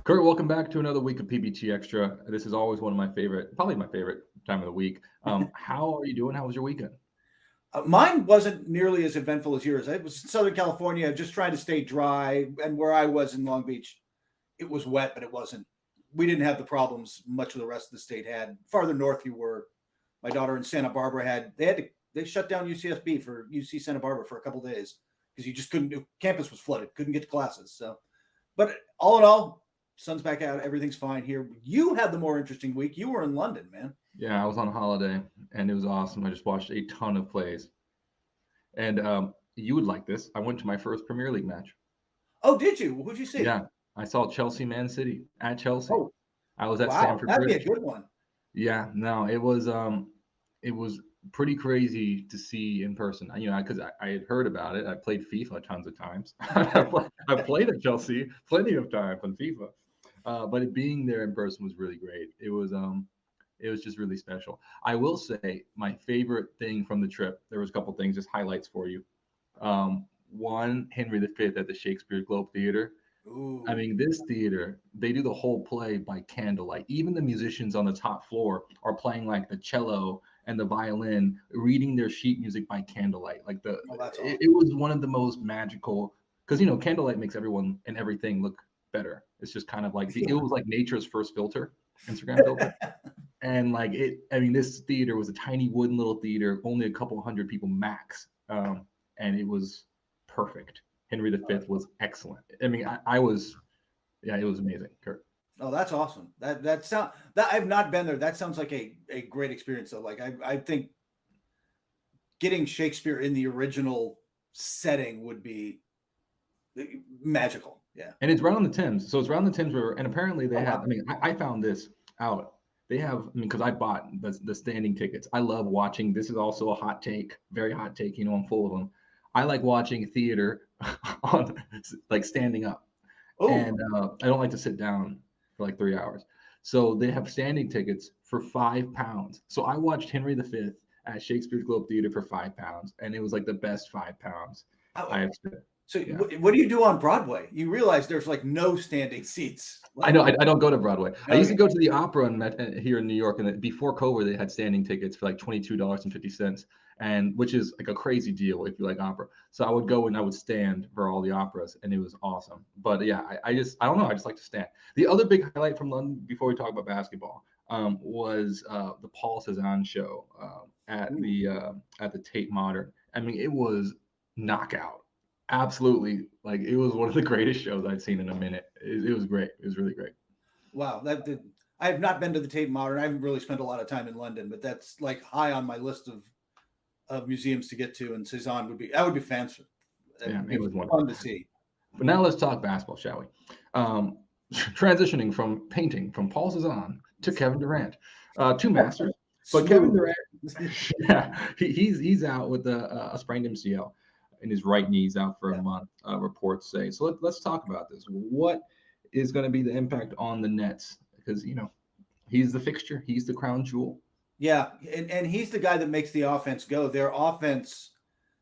Kurt, welcome back to another week of PBT Extra. This is always one of my favorite, probably my favorite time of the week. How are you doing? How was your weekend? Mine wasn't nearly as eventful as yours. It was in Southern California, just trying to stay dry. And where I was in Long Beach, it was wet, but it wasn't. We didn't have the problems much of the rest of the state had. Farther north you were. My daughter in Santa Barbara they shut down UCSB for UC Santa Barbara for a couple of days because you just couldn't do. Campus was flooded, couldn't get to classes. So, but all in all, sun's back out. Everything's fine here. You had the more interesting week. You were in London, man. Yeah, I was on holiday and it was awesome. I just watched a ton of plays. And you would like this. I went to my first Premier League match. Oh, did you? Who'd you see? Yeah, I saw Chelsea Man City at Chelsea. Oh, I was at wow. Stamford That'd Bridge. be a good one. Yeah, no, it was pretty crazy to see in person. Because I had heard about it. I played FIFA tons of times. I played at Chelsea plenty of times on FIFA. But being there in person was really great. It was just really special. I will say my favorite thing from the trip, there was a couple things, just highlights for you. One, Henry V at the Shakespeare Globe Theater. Ooh. I mean, this theater, they do the whole play by candlelight. Even the musicians on the top floor are playing like the cello and the violin, reading their sheet music by candlelight. Like That's awesome. it was one of the most magical, because candlelight makes everyone and everything look better. It's just kind of like it was like nature's first filter, Instagram filter. And this theater was a tiny wooden little theater, only a couple hundred people max, and it was perfect. Henry V was excellent. I mean, it was amazing, Kurt. Oh, that's awesome. That I've not been there. That sounds like a great experience though. Like I think getting Shakespeare in the original setting would be magical. Yeah. And it's right on the Thames. So it's around the Thames River. And apparently they have, wow. I mean, I found this out. They have, I mean, because I bought the standing tickets. I love watching. This is also a hot take, very hot take. I'm full of them. I like watching theater on like standing up. Oh. And I don't like to sit down for like 3 hours. So they have standing tickets for £5. So I watched Henry V at Shakespeare Globe Theater for £5, and it was like the best £5 I have spent. So yeah. What do you do on Broadway? You realize there's like no standing seats. I know. I don't go to Broadway. Okay. I used to go to the Opera here in New York, and before COVID, they had standing tickets for like $22.50, and which is like a crazy deal if you like opera. So I would go and I would stand for all the operas, and it was awesome. But yeah, I don't know. I just like to stand. The other big highlight from London, before we talk about basketball, was the Paul Cézanne show at the Tate Modern. I mean, it was knockout. Absolutely, like it was one of the greatest shows I'd seen in a minute. It was great. It was really great. Wow, I have not been to the Tate Modern. I haven't really spent a lot of time in London, but that's like high on my list of museums to get to. And Cézanne would be fancy. Yeah, it was fun to see. But now let's talk basketball, shall we? Transitioning from painting from Paul Cézanne to Kevin Durant, two masters. But Kevin Durant, yeah, he's out with a sprained MCL. And his right knee's out for a month, reports say. So let's talk about this. What is going to be the impact on the Nets? Because, he's the fixture. He's the crown jewel. Yeah, and he's the guy that makes the offense go. Their offense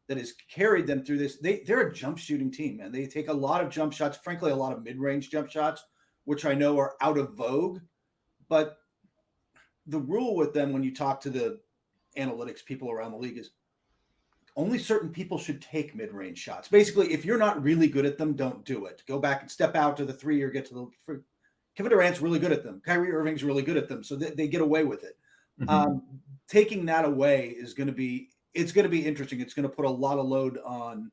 that has carried them through this, they're a jump shooting team, man. They take a lot of jump shots, frankly, a lot of mid-range jump shots, which I know are out of vogue. But the rule with them when you talk to the analytics people around the league is only certain people should take mid-range shots. Basically, if you're not really good at them, don't do it. Go back and step out to the three or get to the free. Kevin Durant's really good at them. Kyrie Irving's really good at them, so they get away with it. Mm-hmm. Taking that away is going to be interesting. It's going to put a lot of load on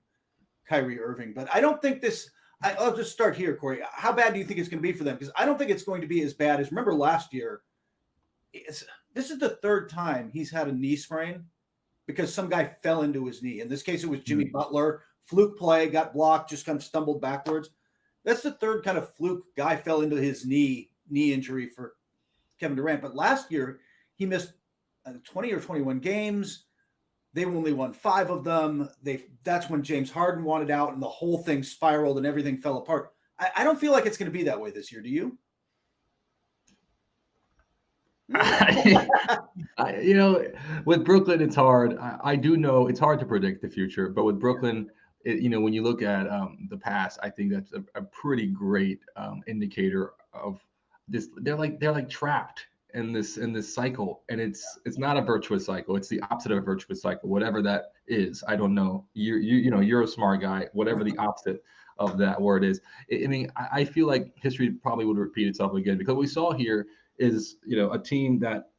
Kyrie Irving. But I don't think this – I'll just start here, Corey. How bad do you think it's going to be for them? Because I don't think it's going to be as bad as – remember last year, this is the third time he's had a knee sprain because some guy fell into his knee. In this case, it was Jimmy Butler. Fluke play, got blocked, just kind of stumbled backwards. That's the third kind of fluke guy fell into his knee injury for Kevin Durant. But last year, he missed 20 or 21 games. They only won 5 of them. That's when James Harden wanted out and the whole thing spiraled and everything fell apart. I don't feel like it's going to be that way this year. Do you? With Brooklyn, it's hard. I do know it's hard to predict the future, but with Brooklyn, when you look at the past, I think that's a pretty great indicator of this. They're like trapped in this cycle, and it's not a virtuous cycle. It's the opposite of a virtuous cycle, whatever that is. I don't know. You're a smart guy. Whatever the opposite of that word is. I mean, I feel like history probably would repeat itself again, because what we saw here is, a team that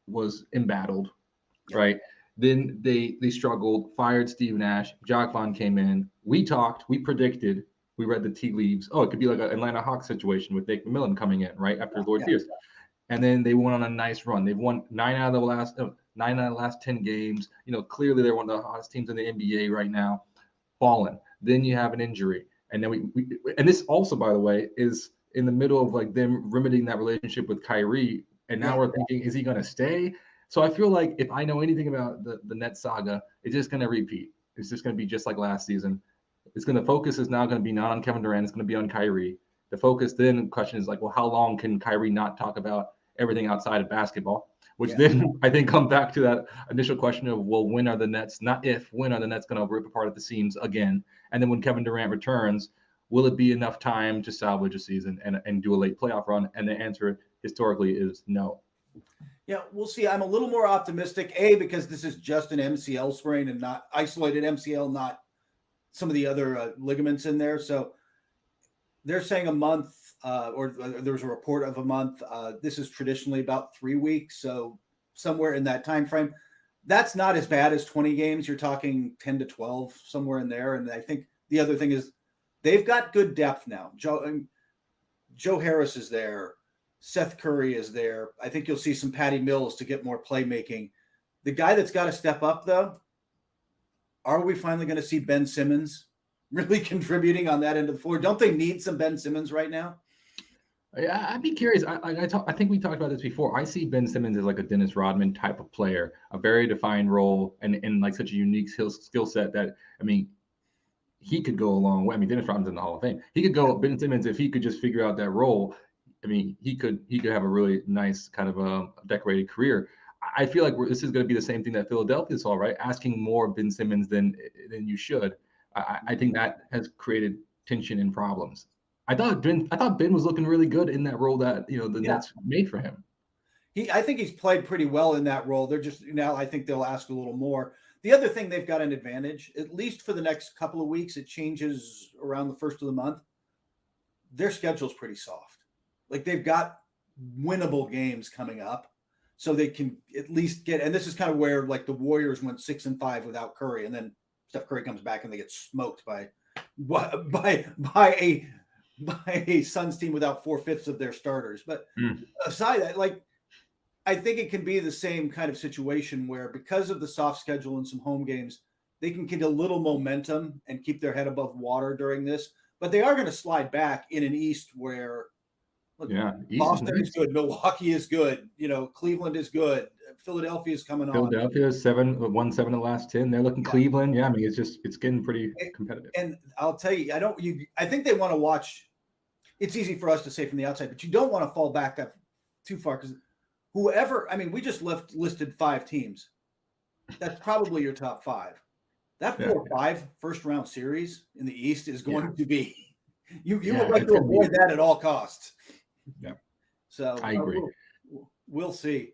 was embattled, right? Then they struggled, fired Steve Nash. Jacques Vaughn came in. We talked, we predicted, we read the tea leaves. Oh, it could be like an Atlanta Hawks situation with Nick McMillan coming in right after Lloyd Pierce. And then they went on a nice run. They've won 9 out of the last 10 games. Clearly they're one of the hottest teams in the NBA right now. Fallen. Then you have an injury, and then we and this also, by the way, is in the middle of like them remedying that relationship with Kyrie. And now we're thinking, is he going to stay? So I feel like if I know anything about the Nets saga, it's just going to repeat. It's just going to be just like last season. The focus is now going to be not on Kevin Durant. It's going to be on Kyrie. The focus then question is like, well, how long can Kyrie not talk about everything outside of basketball? Which then I think come back to that initial question of, well, when are the Nets, not if, when are the Nets going to rip apart at the seams again? And then when Kevin Durant returns, will it be enough time to salvage a season and do a late playoff run? And the answer historically is no. Yeah, we'll see. I'm a little more optimistic, because this is just an MCL sprain and not isolated MCL, not some of the other ligaments in there. So they're saying a month, or there's a report of a month. This is traditionally about 3 weeks, so somewhere in that time frame. That's not as bad as 20 games. You're talking 10 to 12, somewhere in there. And I think the other thing is they've got good depth now. Joe Harris is there. Seth Curry is there. I think you'll see some Patty Mills to get more playmaking. The guy that's got to step up, though, are we finally going to see Ben Simmons really contributing on that end of the floor? Don't they need some Ben Simmons right now? Yeah, I'd be curious. I think we talked about this before. I see Ben Simmons as like a Dennis Rodman type of player, a very defined role, and like such a unique skill set that, I mean, he could go a long way. I mean, Dennis Rodman's in the Hall of Fame. He could go, Ben Simmons, if he could just figure out that role. I mean, he could have a really nice kind of a decorated career. I feel like this is going to be the same thing that Philadelphia saw, right? Asking more of Ben Simmons than you should. I think that has created tension and problems. I thought Ben was looking really good in that role that the Nets made for him. I think he's played pretty well in that role. They're just now, I think they'll ask a little more. The other thing, they've got an advantage, at least for the next couple of weeks. It changes around the first of the month. Their schedule's pretty soft. Like, they've got winnable games coming up, so they can at least get. And this is kind of where, like, the Warriors went 6-5 without Curry, and then Steph Curry comes back and they get smoked by a Suns team without 4/5 of their starters. But aside that, like, I think it can be the same kind of situation where, because of the soft schedule and some home games, they can get a little momentum and keep their head above water during this. But they are going to slide back in an East where, look, Boston is good, Milwaukee is good, Cleveland is good, Philadelphia is coming on. Philadelphia 7-1-7 in the last 10. They're looking Cleveland. Yeah, I mean, it's getting pretty competitive. And I'll tell you, I think they want to watch. It's easy for us to say from the outside, but you don't want to fall back that too far, because whoever, I mean, we just listed 5 teams. That's probably your top 5. That 4 or 5 first round series in the East is going to be. You would like to avoid that at all costs. Yeah. So I agree. We'll see.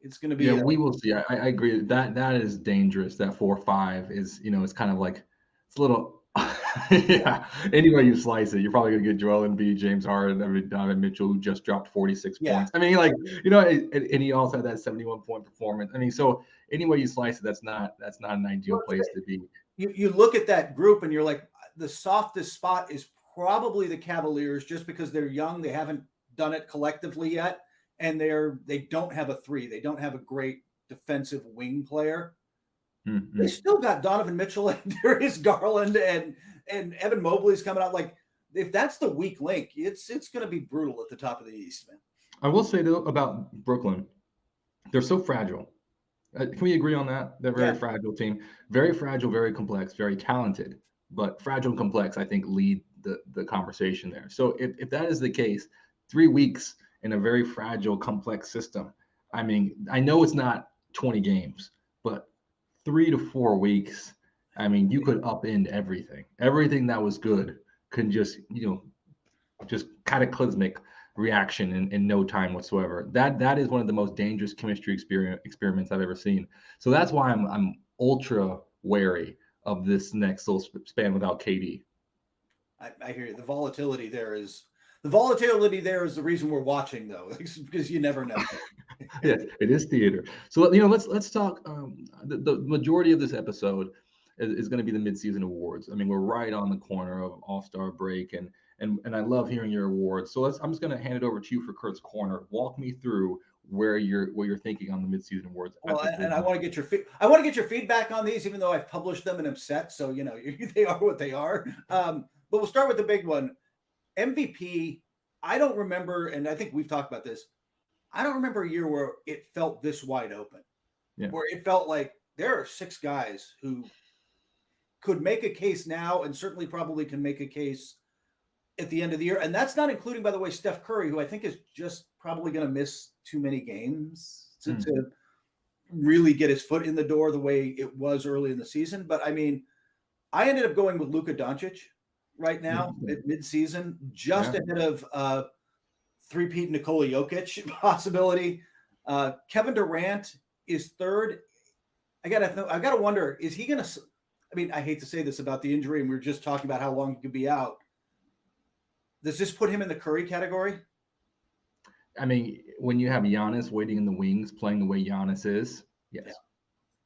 It's going to be. Yeah, we will see. I agree that is dangerous. That 4-5 is, it's kind of like, it's a little. Yeah. Any way you slice it, you're probably gonna get Joel Embiid, James Harden, Donovan Mitchell, who just dropped 46 points. I mean, like, and he also had that 71-point performance. I mean, so any way you slice it, that's not an ideal place to be. You look at that group and you're like, the softest spot is probably the Cavaliers, just because they're young, they haven't done it collectively yet, and they don't have a 3. They don't have a great defensive wing player. Mm-hmm. They still got Donovan Mitchell and Darius Garland and Evan Mobley's coming out. Like, if that's the weak link, it's going to be brutal at the top of the East, man. I will say, though, about Brooklyn, they're so fragile. Can we agree on that? They're a very fragile team. Very fragile, very complex, very talented, but fragile and complex, I think, lead the conversation there. So if that is the case, 3 weeks in a very fragile, complex system, I mean, I know it's not 20 games, but 3 to 4 weeks, I mean, you could upend everything. Everything that was good can just cataclysmic reaction in no time whatsoever. That is one of the most dangerous chemistry experiments I've ever seen. So that's why I'm ultra wary of this next little span without KD. I hear you. The volatility there is the reason we're watching, though, because you never know. Yes, it is theater. So let's talk. The majority of this episode is going to be the midseason awards. I mean, we're right on the corner of All-Star break, and I love hearing your awards. So I'm just going to hand it over to you for Kurt's corner. Walk me through where you're thinking on the midseason awards. Well, and I want to get your feedback on these, even though I've published them and I'm set. So they are what they are. But we'll start with the big one. MVP. I don't remember, and I think we've talked about this. I don't remember a year where it felt this wide open, where it felt like there are 6 guys who could make a case now and certainly probably can make a case at the end of the year. And that's not including, by the way, Steph Curry, who I think is just probably going to miss too many games to really get his foot in the door the way it was early in the season. But I mean, I ended up going with Luka Doncic right now at midseason, just ahead of three-peat Nikola Jokic possibility. Kevin Durant is third. I gotta wonder, is he gonna? I mean, I hate to say this about the injury, and we were just talking about how long he could be out. Does this put him in the Curry category? I mean, when you have Giannis waiting in the wings, playing the way Giannis is, yes,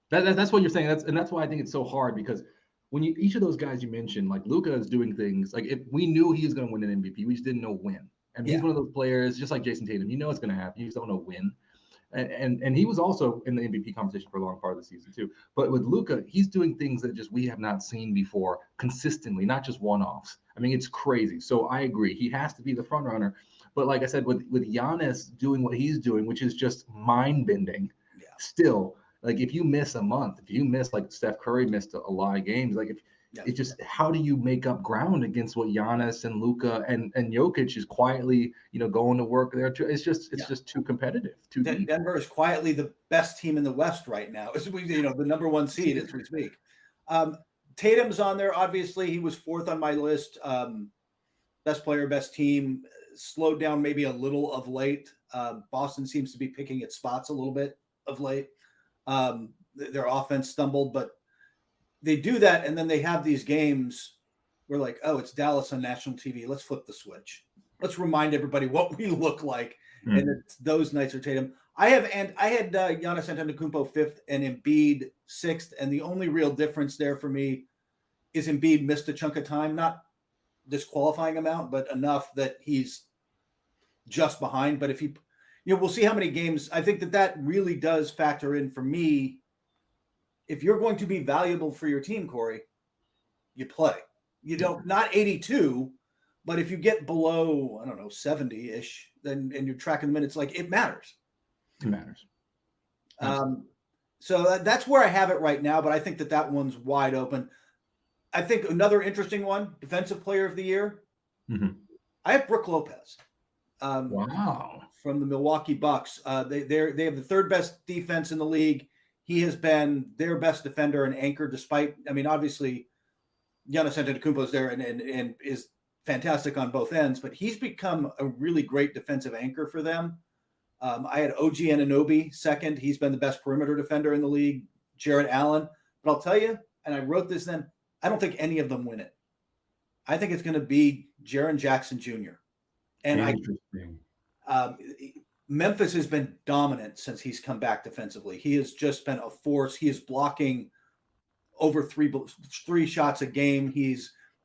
that's what you're saying. That's why I think it's so hard, because when each of those guys you mentioned, like Luka is doing things like, if we knew he was going to win an MVP, we just didn't know when. And he's one of those players, just like Jason Tatum. You know it's going to happen. You just don't know when. And he was also in the MVP conversation for a long part of the season too. But with Luka, he's doing things that just we have not seen before consistently, not just one-offs. I mean, it's crazy. So I agree. He has to be the front runner. But like I said, with Giannis doing what he's doing, which is just mind-bending, still, like if you miss a month, if you miss, like Steph Curry missed a lot of games, like it's just, how do you make up ground against what Giannis and Luka and Jokic is quietly, going to work there too? It's just too competitive. Deep. Denver is quietly the best team in the West right now. The number 1 seed as we speak. Tatum's on there. Obviously, he was 4th on my list. Best player, best team. Slowed down maybe a little of late. Boston seems to be picking its spots a little bit of late. Their offense stumbled, but they do that, and then they have these games where, like, oh, it's Dallas on national TV. Let's flip the switch. Let's remind everybody what we look like. And those nights are Tatum. I had Giannis Antetokounmpo 5th and Embiid 6th, and the only real difference there for me is Embiid missed a chunk of time, not disqualifying him out, but enough that he's just behind. But if he, we'll see how many games. I think that really does factor in for me. If you're going to be valuable for your team, Corey, you play. You don't, not 82, but if you get below, I don't know, 70-ish, and you're tracking the minutes, like, it matters. It matters. So that's where I have it right now, but I think that one's wide open. I think another interesting one, Defensive Player of the Year. I have Brook Lopez. Wow. From the Milwaukee Bucks. They have the 3rd best defense in the league. He has been their best defender and anchor, despite, I mean, obviously, Giannis Antetokounmpo is there and is fantastic on both ends, but he's become a really great defensive anchor for them. I had OG Anunoby 2nd. He's been the best perimeter defender in the league. Jarrett Allen. But I'll tell you, and I wrote this then, I don't think any of them win it. I think it's going to be Jaren Jackson Jr. And Memphis has been dominant since he's come back defensively. He has just been a force. He is blocking over three shots a game.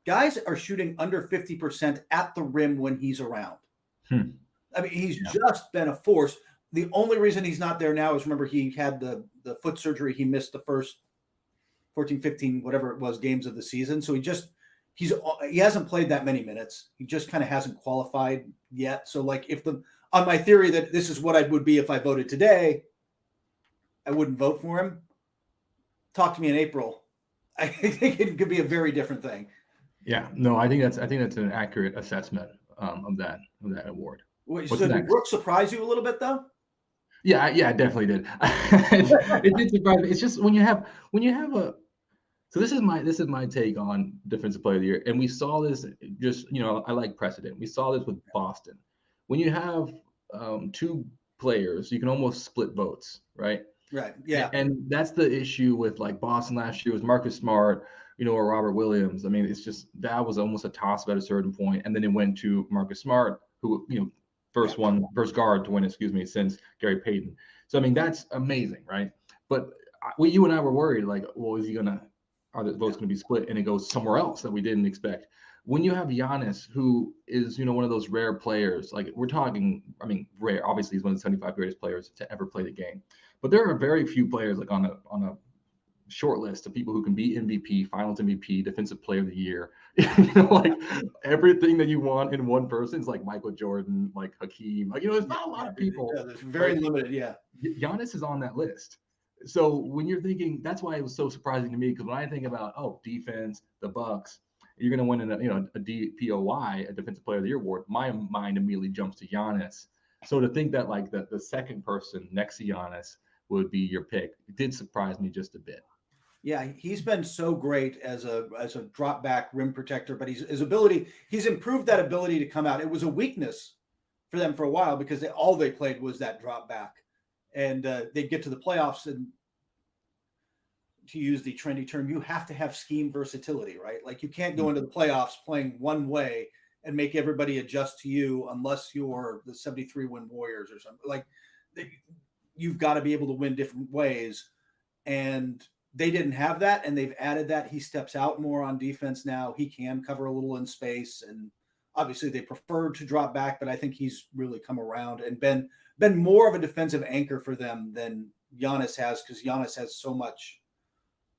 Guys are shooting under 50% at the rim when he's around. I mean, he's just been a force. The only reason he's not there now is, remember, he had the foot surgery. He missed the first 14, 15, whatever it was, games of the season. So he hasn't played that many minutes. He just kind of hasn't qualified yet. So, like, on my theory that this is what I would be if I voted today, I wouldn't vote for him. Talk to me in April. I think it could be a very different thing. Yeah, no, I think that's an accurate assessment of that award. Wait, so did Brooks surprise you a little bit, though? Yeah, it definitely did. It did surprise me. It's just when you have a. So this is my take on Defensive Player of the Year, and we saw this just, I like precedent. We saw this with Boston, when you have two players, you can almost split votes, right? Right. Yeah. And that's the issue with like Boston last year was Marcus Smart, or Robert Williams. I mean, it's just that was almost a toss up at a certain point, and then it went to Marcus Smart, who first guard to win, excuse me, since Gary Payton. So I mean, that's amazing, right? But you and I were worried, like, well, are the votes going to be split, and it goes somewhere else that we didn't expect. When you have Giannis, who is one of those rare players, like we're talking, I mean, rare. Obviously, he's one of the 75 greatest players to ever play the game. But there are very few players like on a short list of people who can be MVP, Finals MVP, Defensive Player of the Year. Like everything that you want in one person is like Michael Jordan, like Hakeem. Like there's not a lot of people. Yeah, there's very limited. Yeah, Giannis is on that list. So when you're thinking, that's why it was so surprising to me, because when I think about defense, the Bucks, you're going to win a DPOY, a Defensive Player of the Year award. My mind immediately jumps to Giannis. So to think that like the second person next to Giannis would be your pick, it did surprise me just a bit. Yeah, he's been so great as a drop back rim protector, but he's improved that ability to come out. It was a weakness for them for a while because all they played was that drop back, and they'd get to the playoffs, and to use the trendy term, you have to have scheme versatility, right? Like you can't go into the playoffs playing one way and make everybody adjust to you unless you're the 73 win Warriors or something. Like you've got to be able to win different ways, and they didn't have that, and they've added that. He steps out more on defense now. He can cover a little in space, and obviously they prefer to drop back, but I think he's really come around and been more of a defensive anchor for them than Giannis has, because Giannis has so much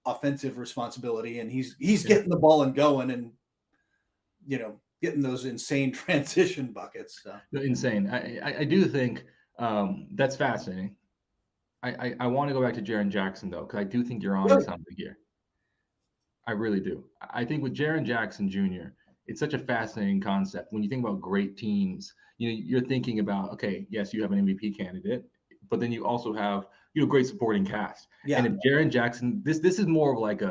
offensive responsibility, and he's getting the ball and going, and getting those insane transition buckets. So. Insane. I do think that's fascinating. I want to go back to Jaren Jackson, though, because I do think you're on something here. I really do. I think with Jaren Jackson Jr., it's such a fascinating concept. When you think about great teams, you're thinking about, okay, yes, you have an MVP candidate, but then you also have, great supporting cast. Yeah. And if Jaren Jackson, this is more of like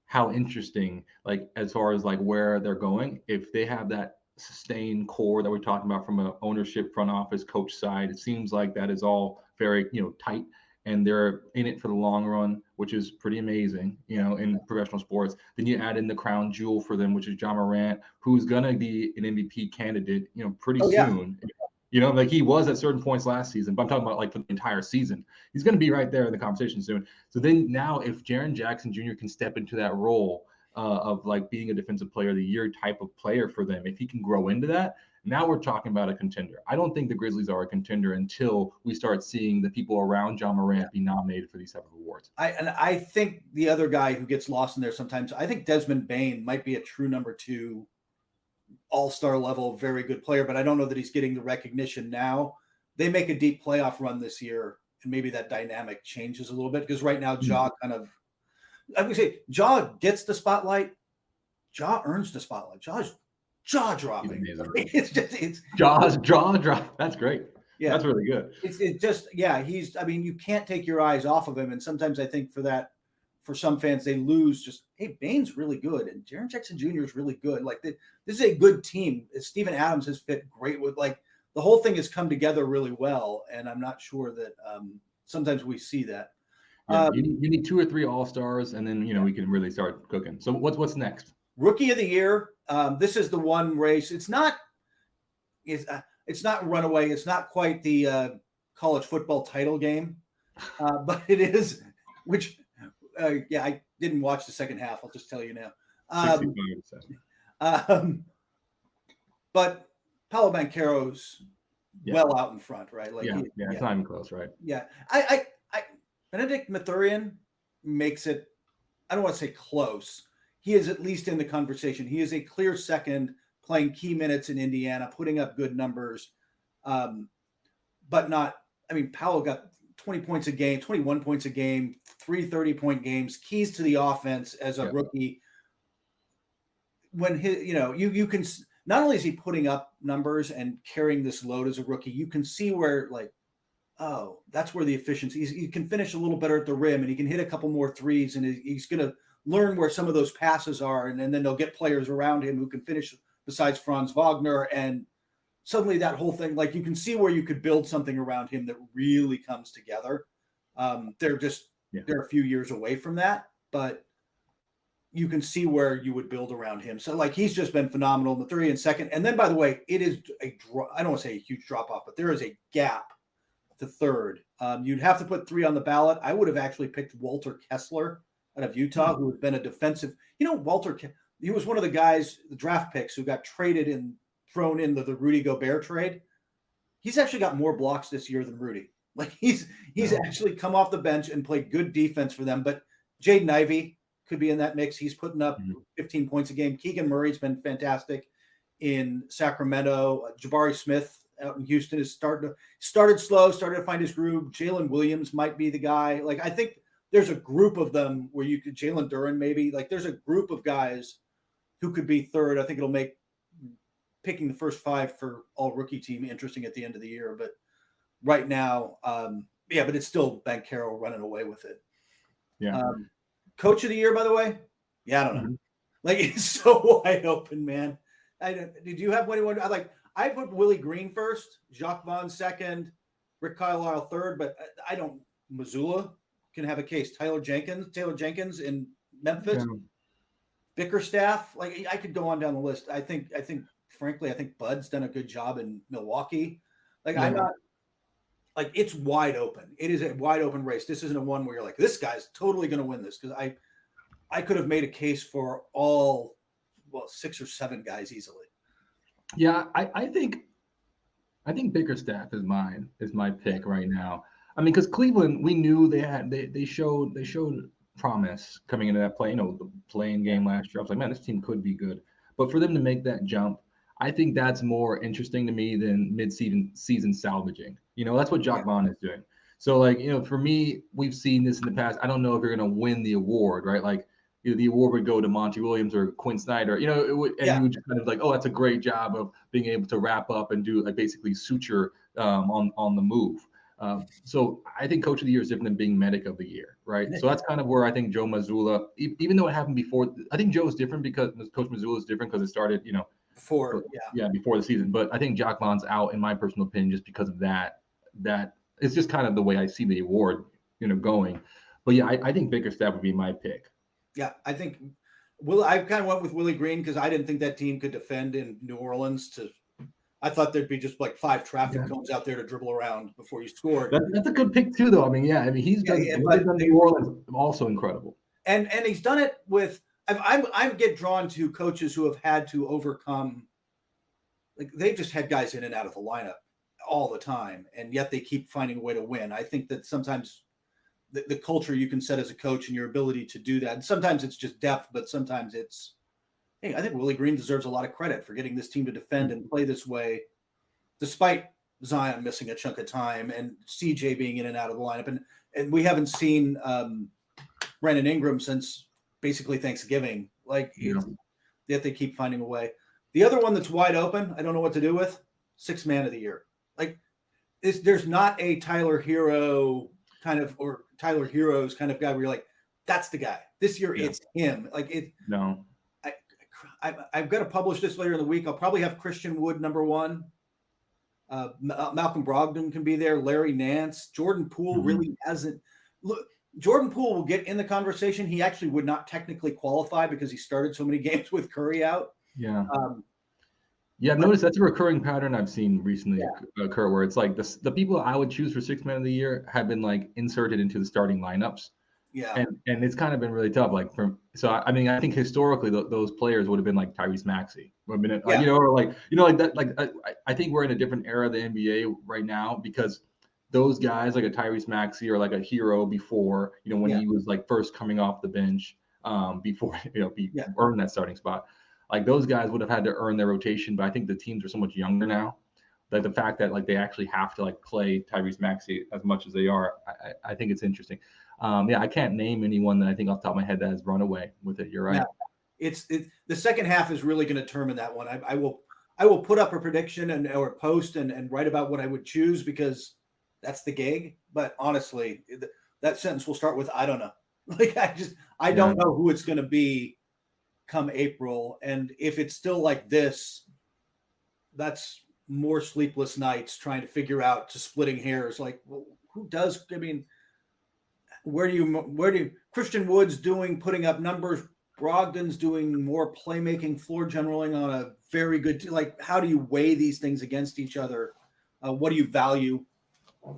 how interesting, like as far as like where they're going, if they have that sustained core that we're talking about from an ownership, front office, coach side, it seems like that is all very tight, and they're in it for the long run, which is pretty amazing, in professional sports. Then you add in the crown jewel for them, which is Ja Morant, who's gonna be an MVP candidate, pretty soon. Like he was at certain points last season, but I'm talking about like for the entire season. He's gonna be right there in the conversation soon. So then now, if Jaren Jackson Jr. can step into that role of like being a Defensive Player of the Year type of player for them, if he can grow into that, now we're talking about a contender. I don't think the Grizzlies are a contender until we start seeing the people around Ja Morant be nominated for these type of awards. I think the other guy who gets lost in there sometimes, I think Desmond Bane might be a true number 2 all-star level, very good player, but I don't know that he's getting the recognition now. They make a deep playoff run this year, and maybe that dynamic changes a little bit, because right now Ja kind of, I would say Ja gets the spotlight. Ja earns the spotlight. Ja's jaw dropping. It's jaw drop. That's great. Yeah, that's really good. It's just, you can't take your eyes off of him. And sometimes I think for some fans, they lose just, hey, Bane's really good, and Jaren Jackson Jr. is really good. Like this is a good team. Steven Adams has fit great with, like, the whole thing has come together really well. And I'm not sure that sometimes we see that. Yeah, you need 2 or 3 all-stars, and then we can really start cooking. So what's next? Rookie of the Year. This is the one race. It's not runaway. It's not quite the college football title game, but it is. Which, I didn't watch the second half. I'll just tell you now. But Paolo Banchero's well out in front, right? Like, it's not even close, right? Yeah, Benedict Mathurian makes it, I don't want to say close. He is at least in the conversation. He is a clear second, playing key minutes in Indiana, putting up good numbers, but not, Paolo got 20 points a game, 21 points a game, 3 30-point games, keys to the offense as a rookie. When you can, not only is he putting up numbers and carrying this load as a rookie, you can see where, like, oh, that's where the efficiency is. He can finish a little better at the rim, and he can hit a couple more threes, and he's going to learn where some of those passes are, and then they'll get players around him who can finish besides Franz Wagner. And suddenly that whole thing, like you can see where you could build something around him that really comes together. They're a few years away from that, but you can see where you would build around him. So like he's just been phenomenal in the 3 and second. And then by the way, it is I don't want to say a huge drop off, but there is a gap to third. You'd have to put 3 on the ballot. I would have actually picked Walter Kessler out of Utah, who has been a defensive, he was one of the guys, the draft picks who got traded and thrown into the Rudy Gobert trade. He's actually got more blocks this year than Rudy. Like he's actually come off the bench and played good defense for them. But Jaden Ivey could be in that mix. He's putting up 15 points a game. Keegan Murray's been fantastic in Sacramento. Jabari Smith out in Houston is started slow, started to find his groove. Jalen Williams might be the guy. Like I think there's a group of them where you could Jalen Duren maybe. Like there's a group of guys who could be third. I think it'll make picking the first 5 for all rookie team interesting at the end of the year. But right now, but it's still Banchero running away with it. Yeah. Coach of the year, by the way? Yeah, I don't know. Like it's so wide open, man. Did you have anyone? I put Willie Green first, Jacques Vaughn second, Rick Carlisle third, but I don't. Missoula can have a case. Taylor Jenkins in Memphis, Bickerstaff. Like I could go on down the list. I think frankly, Bud's done a good job in Milwaukee. I'm not like it's wide open. It is a wide open race. This isn't a one where you're like, this guy's totally going to win this because I could have made a case for all 6 or 7 guys easily. Yeah, I think Bickerstaff is my pick right now. I mean, because Cleveland, we knew they showed promise coming into that play. The playing game last year. I was like, man, this team could be good. But for them to make that jump, I think that's more interesting to me than mid-season salvaging. That's what Jacques Vaughn is doing. So, for me, we've seen this in the past. I don't know if you're going to win the award, right? Like, the award would go to Monty Williams or Quinn Snyder. You would just kind of like, oh, that's a great job of being able to wrap up and do basically suture on the move. So I think Coach of the Year is different than being Medic of the Year, right? So that's kind of where I think Joe Mazzulla, even though it happened before, I think Joe is different because Coach Mazzulla is different because it started, before the season. But I think Jacques Vaughn's out, in my personal opinion, just because of that. That it's just kind of the way I see the award, going. But yeah, I think Bickerstaff would be my pick. Yeah, I think I kind of went with Willie Green because I didn't think that team could defend in New Orleans. I thought there'd be just like 5 traffic cones out there to dribble around before you scored. That's a good pick too, though. I mean, he's done New Orleans also incredible. And he's done it with. I get drawn to coaches who have had to overcome. Like they've just had guys in and out of the lineup all the time, and yet they keep finding a way to win. I think that sometimes the culture you can set as a coach and your ability to do that. And sometimes it's just depth, but sometimes it's, hey, I think Willie Green deserves a lot of credit for getting this team to defend and play this way, despite Zion missing a chunk of time and CJ being in and out of the lineup. And we haven't seen Brandon Ingram since basically Thanksgiving. Yet they keep finding a way. The other one that's wide open, I don't know what to do with, 6th man of the year. There's not a Tyler Hero kind of, or Tyler Heroes kind of guy where you're like, that's the guy. This year it's him. No. I've got to publish this later in the week. I'll probably have Christian Wood number 1. Malcolm Brogdon can be there. Larry Nance. Jordan Poole really hasn't. Look, Jordan Poole will get in the conversation. He actually would not technically qualify because he started so many games with Curry out. Yeah. I've noticed that's a recurring pattern I've seen recently occur where it's like the people I would choose for 6th man of the year have been like inserted into the starting lineups. Yeah. And it's kind of been really tough. I think historically those players would have been like Tyrese Maxey, would have been, I think we're in a different era of the NBA right now because those guys like a Tyrese Maxey or like a Hero before, when he was like first coming off the bench, before, earned that starting spot. Like those guys would have had to earn their rotation, but I think the teams are so much younger now that the fact that like they actually have to like play Tyrese Maxey as much as they are, I think it's interesting. I can't name anyone that I think off the top of my head that has run away with it. You're right. Yeah. It's the second half is really going to determine that one. I will put up a prediction or post and write about what I would choose because that's the gig. But honestly, that sentence will start with I don't know. I don't know who it's going to be come April, and if it's still like this, that's more sleepless nights trying to figure out, to splitting hairs. Like, well, who does? I mean, where do you Christian Wood's putting up numbers. Brogdon's doing more playmaking, floor generaling on a very good. Like, how do you weigh these things against each other? What do you value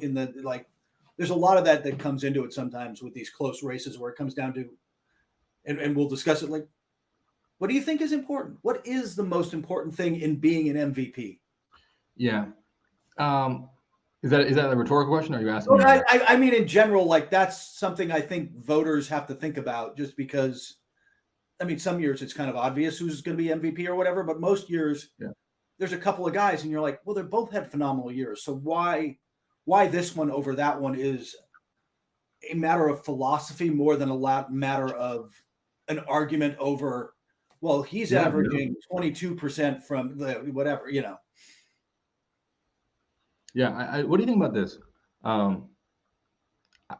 in the like? There's a lot of that comes into it sometimes with these close races where it comes down to, and we'll discuss it. Like, what do you think is important? What is the most important thing in being an MVP? Yeah. Is that a rhetorical question, or are you asking? Well, I mean, in general, like, that's something I think voters have to think about, just because, I mean, some years it's kind of obvious who's going to be MVP or whatever, but most years there's a couple of guys and you're like, well, they both had phenomenal years. So why this one over that one is a matter of philosophy more than a matter of an argument over, well, he's averaging 22% from the whatever, you know. Yeah. What do you think about this?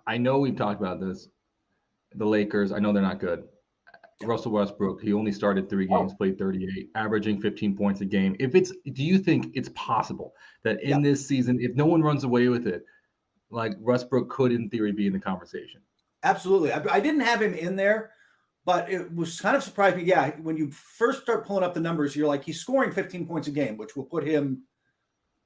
I know we've talked about this. The Lakers, I know they're not good. Russell Westbrook, he only started 3 games, played 38, averaging 15 points a game. Do you think it's possible that in this season, if no one runs away with it, like Westbrook could, in theory, be in the conversation? Absolutely. I didn't have him in there, but it was kind of surprising. Yeah, when you first start pulling up the numbers, you're like, he's scoring 15 points a game, which will put him,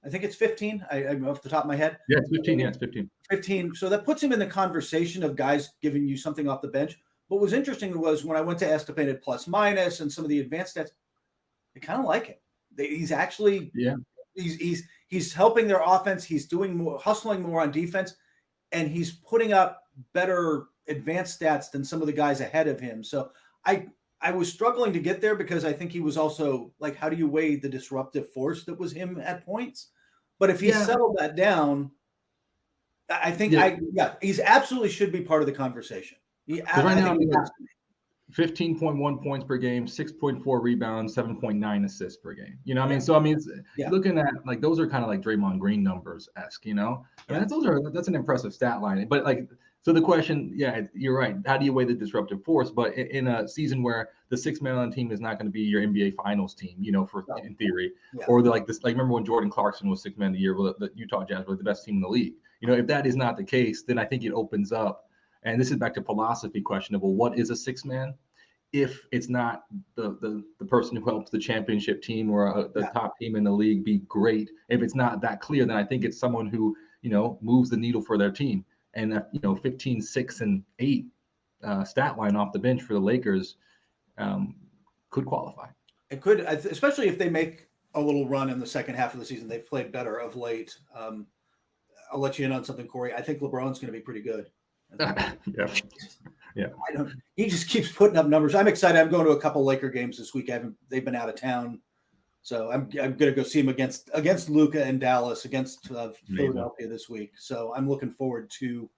I think it's 15. I'm off the top of my head. Yeah, it's 15. Yeah, it's 15. 15. So that puts him in the conversation of guys giving you something off the bench. What was interesting was when I went to estimated plus minus and some of the advanced stats, they kind of like him. He's actually, he's helping their offense. He's doing more, hustling more on defense, and he's putting up better advanced stats than some of the guys ahead of him. So I was struggling to get there because I think he was also like, how do you weigh the disruptive force that was him at points? But if he settled that down, I think he's absolutely should be part of the conversation. Right now, 15.1 points per game, 6.4 rebounds, 7.9 assists per game. You know what I mean? So, I mean, looking at, like, those are kind of like Draymond Green numbers-esque, you know? I mean, that's an impressive stat line. But, like, so the question, you're right. How do you weigh the disruptive force? But in a season where the sixth man on the team is not going to be your NBA Finals team, you know, in theory, or remember when Jordan Clarkson was sixth man of the year, well, the Utah Jazz were the best team in the league. You know, if that is not the case, then I think it opens up. And this is back to philosophy question of, well, what is a six man? If it's not the person who helps the championship team or the top team in the league be great, if it's not that clear, then I think it's someone who, you know, moves the needle for their team. And, you know, 15, 6, and 8 stat line off the bench for the Lakers could qualify. It could, especially if they make a little run in the second half of the season. They've played better of late. I'll let you in on something, Corey. I think LeBron's going to be pretty good. He just keeps putting up numbers. I'm excited. I'm going to a couple Laker games this week. They've been out of town, so I'm going to go see him against Luka and Dallas, against Philadelphia this week. So I'm looking forward to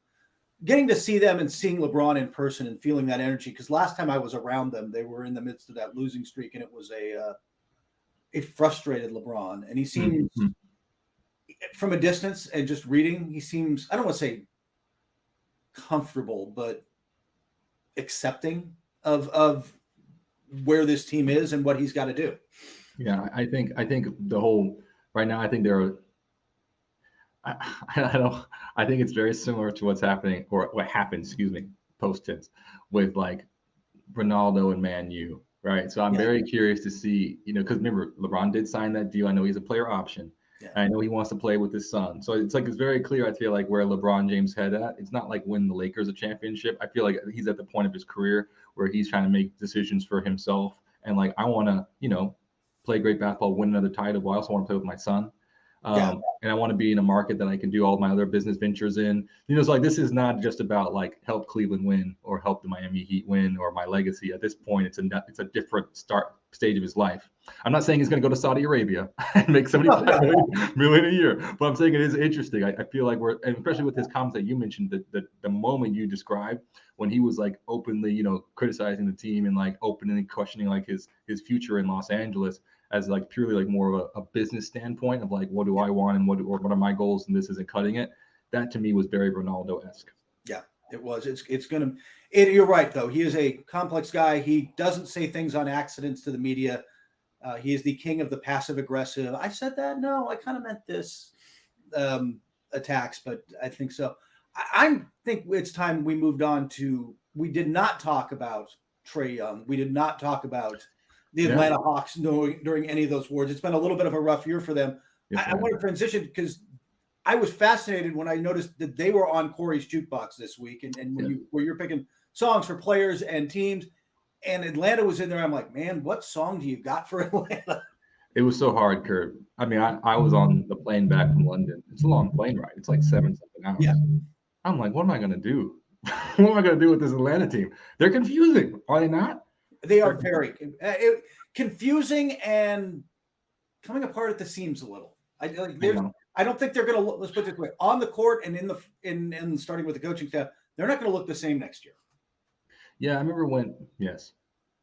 getting to see them and seeing LeBron in person and feeling that energy. Because last time I was around them, they were in the midst of that losing streak, and it was a frustrated LeBron. And he seems, from a distance and just reading, he seems, I don't want to say comfortable, but accepting of where this team is and what he's got to do. Yeah, I think the whole right now, I think I think it's very similar to what's happening, or what happened, post tense, with like Ronaldo and Man U, right? So I'm very curious to see, you know, because remember, LeBron did sign that deal. I know he's a player option. I know he wants to play with his son. So it's very clear, I feel like, where LeBron James head at. It's not like win the Lakers a championship. I feel like he's at the point of his career where he's trying to make decisions for himself. And like, I want to, you know, play great basketball, win another title, but I also want to play with my son. And I want to be in a market that I can do all my other business ventures in. You know, it's like, this is not just about like help Cleveland win or help the Miami Heat win or my legacy. At this point, it's a different stage of his life. I'm not saying he's going to go to Saudi Arabia and make $75 million a year, but I'm saying it is interesting. I feel like and especially with his comments that you mentioned, the moment you described when he was like openly, you know, criticizing the team and like openly questioning like his future in Los Angeles, as like purely like more of a business standpoint of like, what do I want and what are my goals, and this isn't cutting it. That to me was very Ronaldo-esque. Yeah, it was. You're right though. He is a complex guy. He doesn't say things on accidents to the media. He is the king of the passive aggressive. I said that? No, I kind of meant this attacks, but I think so. I think it's time we moved on to, we did not talk about Trae Young. We did not talk about the Atlanta Hawks during any of those awards. It's been a little bit of a rough year for them. Yes, I want to transition because I was fascinated when I noticed that they were on Corey's Jukebox this week. And when you're picking songs for players and teams, and Atlanta was in there, I'm like, man, what song do you got for Atlanta? It was so hard, Kurt. I mean, I was on the plane back from London. It's a long plane ride. It's like 7-something hours. Yeah. I'm like, what am I going to do? What am I going to do with this Atlanta team? They're confusing. Are they not? They are very confusing and coming apart at the seams a little. I don't think they're going to, let's put it this way, on the court and in starting with the coaching staff, they're not going to look the same next year. Yeah, I remember yes.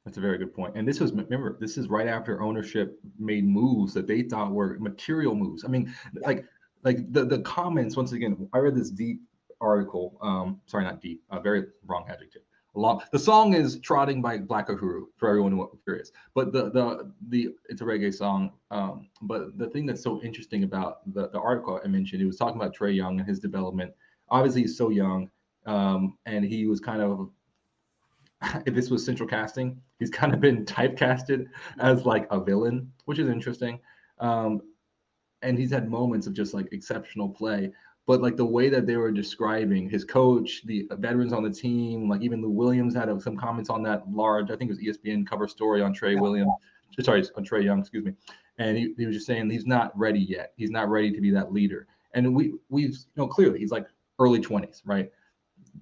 That's a very good point. And this is right after ownership made moves that they thought were material moves. I mean, like the comments, once again, I read this deep article. Sorry, not deep, very wrong adjective. The song is Trotting by Black Uhuru, for everyone who's curious. But it's a reggae song. But the thing that's so interesting about the article I mentioned, it was talking about Trae Young and his development. Obviously, he's so young. And he was kind of, if this was central casting, he's kind of been typecasted as like a villain, which is interesting. And he's had moments of just like exceptional play, but like the way that they were describing his coach, the veterans on the team, like even Lou Williams had some comments on that large, I think it was ESPN cover story on Trae Young, excuse me. And he was just saying he's not ready yet. He's not ready to be that leader. And we've clearly he's like early 20s, right?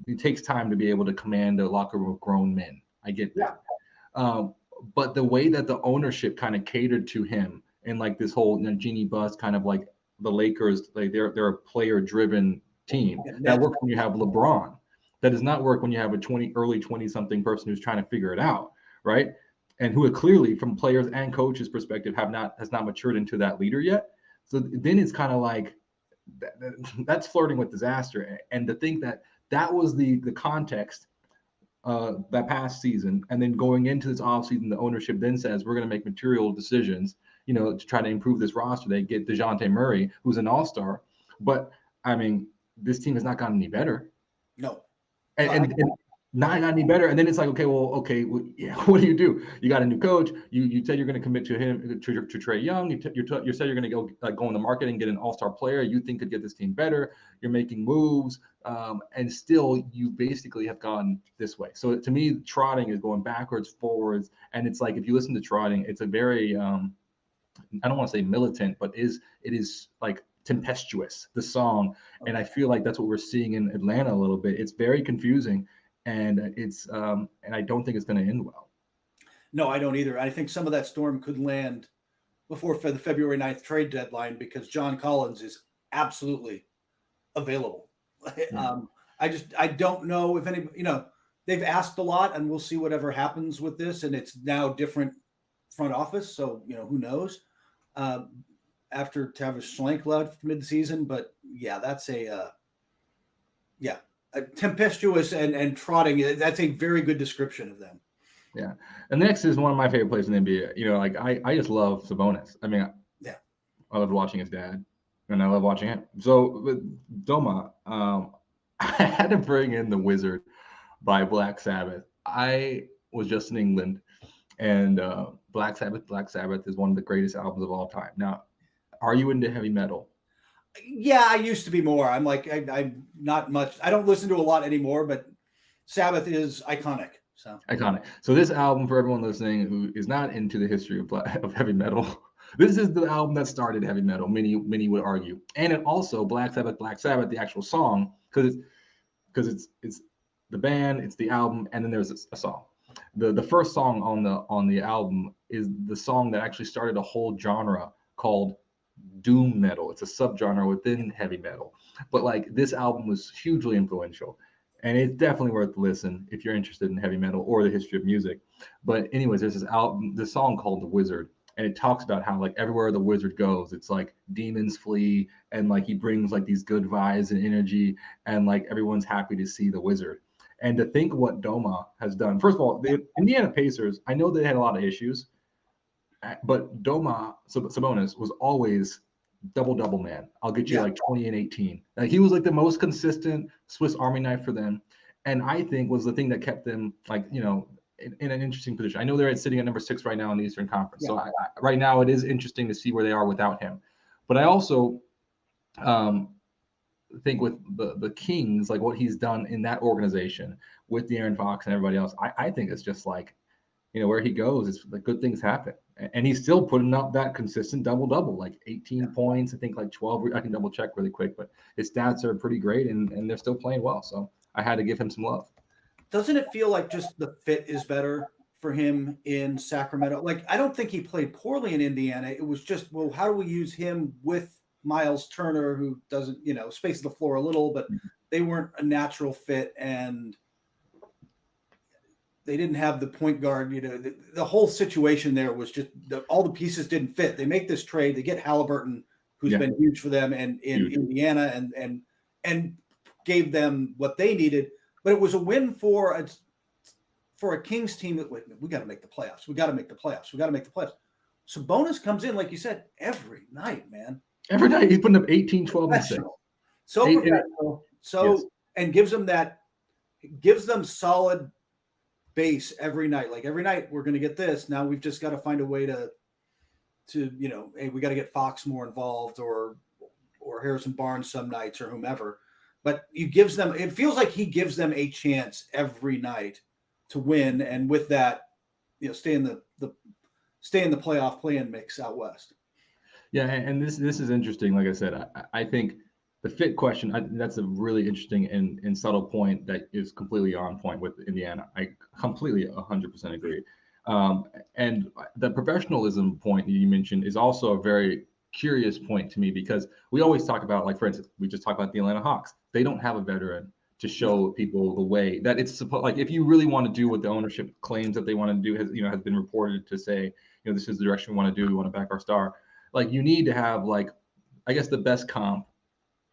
It takes time to be able to command a locker room of grown men. I get that. But the way that the ownership kind of catered to him and like this whole Genie Bus kind of like the Lakers, like they're a player-driven team. That works when you have LeBron. That does not work when you have a early 20-something person who's trying to figure it out, right? And who are clearly, from players and coaches' perspective, has not matured into that leader yet. So then it's kind of like that's flirting with disaster. And to think that was the context that past season, and then going into this offseason, the ownership then says we're going to make material decisions, to try to improve this roster. They get DeJounte Murray, who's an all-star, but I mean, this team has not gotten any better. No, and not any better. And then it's like, what do you do? You got a new coach. You said you're going to commit to him to Trae Young. You said you're going to go in the market and get an all-star player you think could get this team better. You're making moves, and still you basically have gone this way. So to me, trotting is going backwards, forwards, and it's like if you listen to trotting, it's a very I don't want to say militant, but it is like tempestuous, the song. And I feel like that's what we're seeing in Atlanta a little bit. It's very confusing. And and I don't think it's going to end well. No, I don't either. I think some of that storm could land before the February 9th trade deadline because John Collins is absolutely available. I don't know if any, they've asked a lot, and we'll see whatever happens with this. And it's now different front office, so who knows? After Travis Schlenk left mid-season, but yeah, that's tempestuous and trotting. That's a very good description of them. Yeah. And next is one of my favorite players in the NBA. I just love Sabonis. I mean, I loved watching his dad, and I love watching him. So with Doma, I had to bring in The Wizard by Black Sabbath. I was just in England, and Black Sabbath is one of the greatest albums of all time. Now, are you into heavy metal? Yeah, I used to be more. I'm like, I'm not much. I don't listen to a lot anymore, but Sabbath is iconic. So iconic. So this album, for everyone listening who is not into the history of heavy metal, this is the album that started heavy metal. Many would argue, and it also Black Sabbath, the actual song, because it's the band, it's the album, and then there's a song. The first song on the album is the song that actually started a whole genre called doom metal. It's a subgenre within heavy metal, but like this album was hugely influential, and it's definitely worth the listen if you're interested in heavy metal or the history of music. But anyways, there's this song called The Wizard, and it talks about how like everywhere the wizard goes, it's like demons flee, and like he brings like these good vibes and energy, and like everyone's happy to see the wizard. And to think what Doma has done. First of all, the Indiana Pacers, I know they had a lot of issues, But Sabonis was always double man. I'll get you like 20 and 18. Like, he was like the most consistent Swiss Army knife for them, and I think was the thing that kept them like, you know, in an interesting position. I know they're sitting at number 6 right now in the Eastern Conference. So right now it is interesting to see where they are without him. But I also think with the Kings, like what he's done in that organization with De'Aaron Fox and everybody else, I think it's just like, you know, where he goes, it's like good things happen. And he's still putting up that consistent double, like 18 points, I think like 12. I can double check really quick, but his stats are pretty great, and they're still playing well. So I had to give him some love. Doesn't it feel like just the fit is better for him in Sacramento? Like, I don't think he played poorly in Indiana. It was just, well, how do we use him with Miles Turner, who doesn't, you know, spaces the floor a little, but they weren't a natural fit, and they didn't have the point guard. You know, the whole situation there was just all the pieces didn't fit. They make this trade. They get Halliburton, who's been huge for them, and in Indiana, and gave them what they needed. But it was a win for a Kings team that, wait, we got to make the playoffs. We got to make the playoffs. We got to make the playoffs. So Sabonis comes in, like you said, every night, man. Every night he's putting up 18, 12, and 6. So professional. And gives them solid base every night. Like, every night we're going to get this. Now we've just got to find a way to you know, hey, we got to get Fox more involved, or Harrison Barnes some nights, or whomever. But it feels like he gives them a chance every night to win, and with that, you know, stay in the playoff play-in mix out west. Yeah, and this is interesting. Like I said, I think the fit question, that's a really interesting and subtle point that is completely on point with Indiana. I completely 100% agree. And the professionalism point that you mentioned is also a very curious point to me, because we always talk about, like, for instance, we just talked about the Atlanta Hawks. They don't have a veteran to show people the way that it's supposed. Like, if you really want to do what the ownership claims that they want to do, has been reported to say, you know, this is the direction we want to do. We want to back our star. Like, you need to have, like, I guess the best comp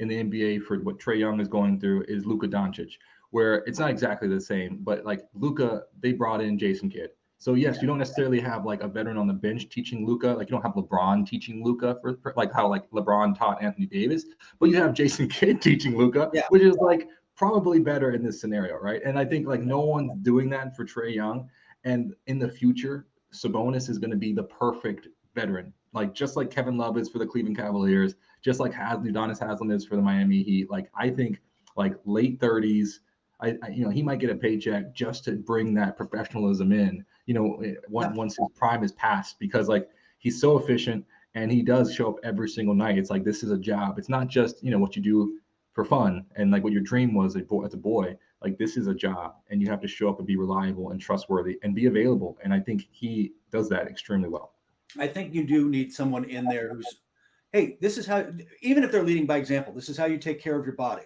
in the NBA for what Trae Young is going through is Luka Doncic, where it's not exactly the same, but like Luka, they brought in Jason Kidd. So yes, you don't necessarily have like a veteran on the bench teaching Luka. Like, you don't have LeBron teaching Luka for like how like LeBron taught Anthony Davis, but you have Jason Kidd teaching Luka, which is like probably better in this scenario, right? And I think like no one's doing that for Trae Young. And in the future, Sabonis is going to be the perfect veteran, like just like Kevin Love is for the Cleveland Cavaliers, just like Udonis Haslem is for the Miami Heat. Like, I think like late 30s, you know, he might get a paycheck just to bring that professionalism in, you know, once his prime is passed, because like he's so efficient and he does show up every single night. It's like, this is a job. It's not just, you know, what you do for fun and like what your dream was as a boy. Like, this is a job, and you have to show up and be reliable and trustworthy and be available. And I think he does that extremely well. I think you do need someone in there who's, hey, this is how, even if they're leading by example, this is how you take care of your body.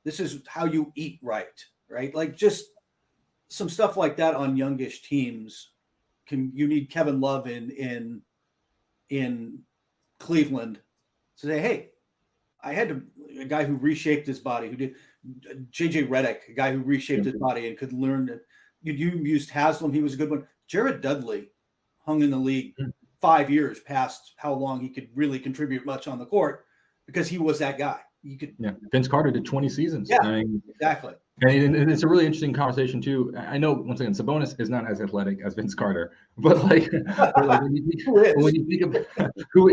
This is how you eat right? Like, just some stuff like that on youngish teams. You need Kevin Love in Cleveland to say, hey, I had a guy who reshaped his body, who did JJ Redick, a guy who reshaped his body and could learn that. You used Haslam. He was a good one. Jared Dudley hung in the league 5 years past how long he could really contribute much on the court, because he was that guy. You could, Vince Carter did 20 seasons. Yeah, I mean, exactly. And it's a really interesting conversation too. I know, once again, Sabonis is not as athletic as Vince Carter, but like, when you think of who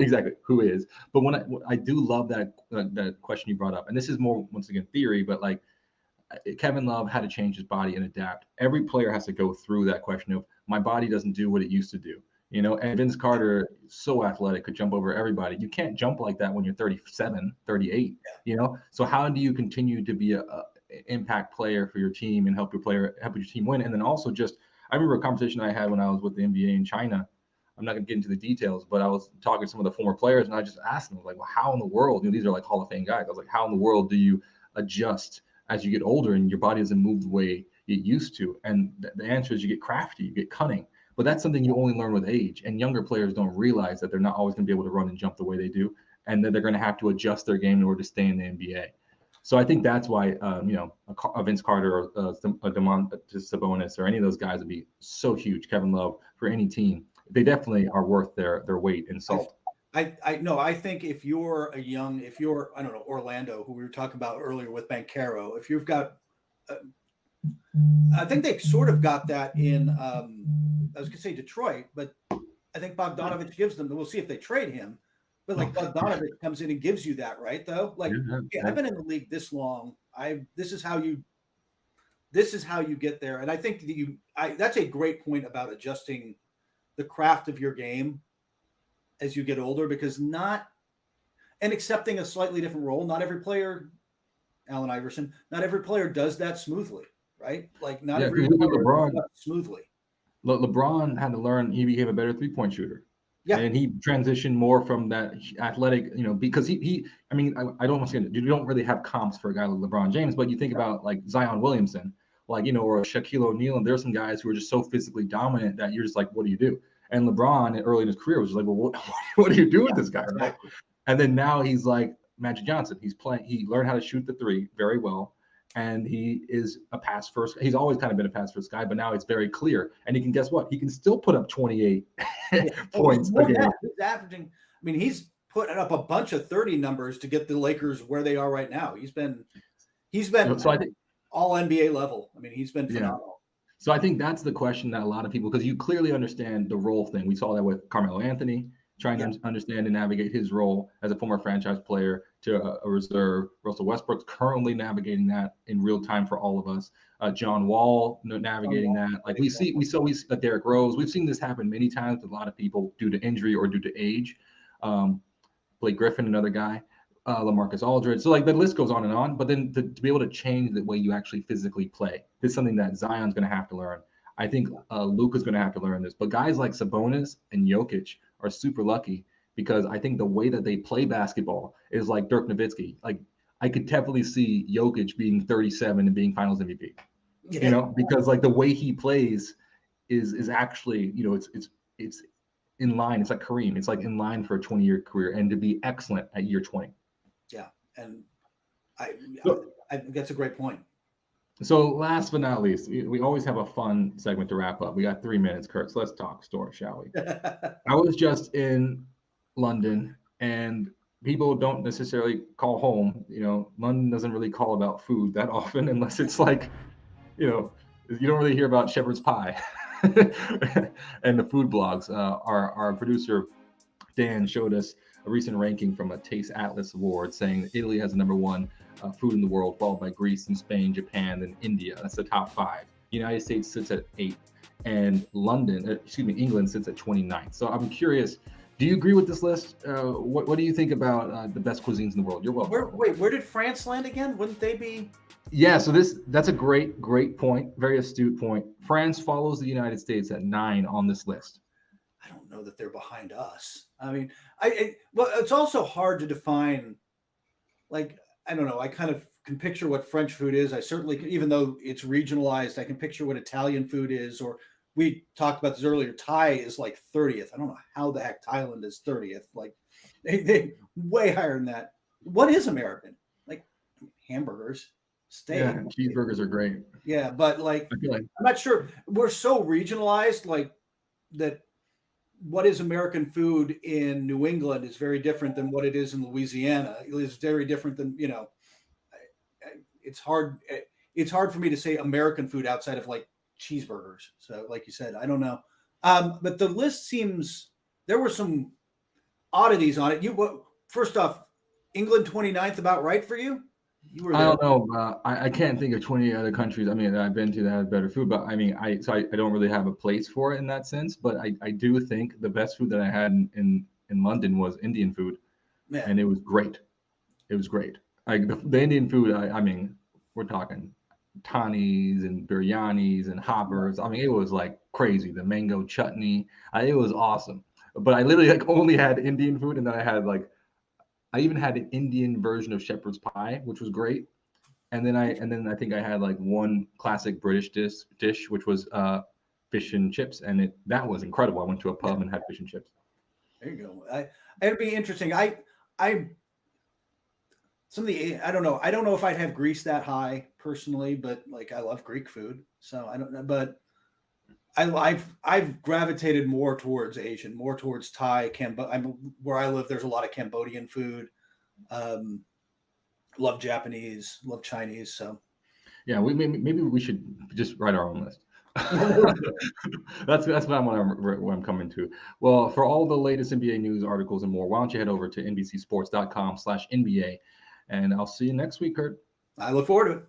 is, but when I do love that question you brought up, and this is more, once again, theory, but like Kevin Love had to change his body and adapt. Every player has to go through that question of, my body doesn't do what it used to do. You know, and Vince Carter, so athletic, could jump over everybody. You can't jump like that when you're 37, 38, you know? So how do you continue to be a impact player for your team and help your team win? And then also I remember a conversation I had when I was with the NBA in China. I'm not going to get into the details, but I was talking to some of the former players, and I just asked them, like, well, how in the world, you know, these are like Hall of Fame guys. I was like, how in the world do you adjust as you get older and your body doesn't move the way it used to? And the answer is, you get crafty, you get cunning. But that's something you only learn with age. And younger players don't realize that they're not always going to be able to run and jump the way they do, and that they're going to have to adjust their game in order to stay in the NBA. So I think that's why, you know, a Vince Carter or a Sabonis or any of those guys would be so huge. Kevin Love for any team they definitely are worth their weight in salt. I think if you're I don't know, Orlando, who we were talking about earlier with Banchero, if you've got, I think they sort of got that in, I was going to say Detroit, but I think Bogdanovich gives them, we'll see if they trade him, but like Bogdanovich comes in and gives you that, right? Though, like, hey, I've been in the league this long. This is how you get there. And I think that's a great point about adjusting the craft of your game as you get older, because and accepting a slightly different role. Not every player, Allen Iverson, not every player does that smoothly, right? Like not every player LeBron does that smoothly. LeBron had to learn. He became a better 3-point shooter. Yeah. And he transitioned more from that athletic, because I mean, I don't want to say you don't really have comps for a guy like LeBron James, but you think about like Zion Williamson, like, or Shaquille O'Neal, and there's some guys who are just so physically dominant that you're just like, what do you do? And LeBron early in his career was just like, well, what do you do with this guy, right? And then now he's like Magic Johnson. He learned how to shoot the three very well. And he is a pass first. He's always kind of been a pass first guy, but now it's very clear. And he can, guess what? He can still put up 28 points a game. He's averaging. I mean, he's putting up a bunch of 30 numbers to get the Lakers where they are right now. He's been So I think all NBA level. I mean, he's been phenomenal. So I think that's the question that a lot of people, because you clearly understand the role thing. We saw that with Carmelo Anthony, trying to understand and navigate his role as a former franchise player to a reserve. Russell Westbrook's currently navigating that in real time for all of us. John Wall navigating that. Like we see Derrick Rose. We've seen this happen many times with a lot of people due to injury or due to age. Blake Griffin, another guy. LaMarcus Aldridge. So like the list goes on and on, but then to be able to change the way you actually physically play is something that Zion's going to have to learn. I think Luka's going to have to learn this, but guys like Sabonis and Jokic are super lucky because I think the way that they play basketball is like Dirk Nowitzki. Like I could definitely see Jokic being 37 and being Finals MVP. Because like the way he plays is actually, it's in line. It's like Kareem. It's like in line for a 20-year career and to be excellent at year 20. Yeah, and I think that's a great point. So last but not least, we always have a fun segment to wrap up. We got 3 minutes, Kurt. So let's talk store, shall we? I was just in London, and people don't necessarily call home. London doesn't really call about food that often, unless it's like, you don't really hear about shepherd's pie and the food blogs. Our producer Dan showed us a recent ranking from a Taste Atlas Award saying that Italy has the #1 food in the world, followed by Greece and Spain, Japan, and India. That's the top 5. United States sits at 8, and England sits at 29. So I'm curious, do you agree with this list? What do you think about the best cuisines in the world? You're welcome. Where did France land again? Wouldn't they be? Yeah, so that's a great point, very astute point. France follows the United States at 9 on this list. I don't know that they're behind us. I mean, well, it's also hard to define. Like, I don't know. I kind of can picture what French food is. I certainly, even though it's regionalized, I can picture what Italian food is. Or we talked about this earlier. Thai is like 30th. I don't know how the heck Thailand is 30th. Like, they way higher than that. What is American? Like hamburgers, steak. Yeah, cheeseburgers are great. Yeah, but like, I'm not sure. We're so regionalized, like that. What is American food in New England is very different than what it is in Louisiana. It is very different than, it's hard. It's hard for me to say American food outside of like cheeseburgers. So like you said, I don't know. But the list seems, there were some oddities on it. First off, England 29th about right for you? You were there. I don't know. I can't think of 20 other countries. I mean, that I've been to that have better food, but I mean, I don't really have a place for it in that sense. But I do think the best food that I had in London was Indian food, and it was great. It was great. Like the Indian food. I mean, we're talking tanis and biryanis and hoppers. I mean, it was like crazy. The mango chutney. It was awesome. But I literally like only had Indian food, and then I even had an Indian version of shepherd's pie, which was great. And then I think I had like one classic British dish, which was fish and chips, and that was incredible. I went to a pub and had fish and chips. There you go. It'd be interesting. I don't know. I don't know if I'd have Greece that high personally, but like I love Greek food, so I don't know. But I've gravitated more towards Asian, more towards Thai, where I live, there's a lot of Cambodian food. Love Japanese, love Chinese. So yeah, maybe we should just write our own list. That's what I'm coming to. Well, for all the latest NBA news, articles, and more, why don't you head over to NBCsports.com/NBA, and I'll see you next week, Kurt. I look forward to it.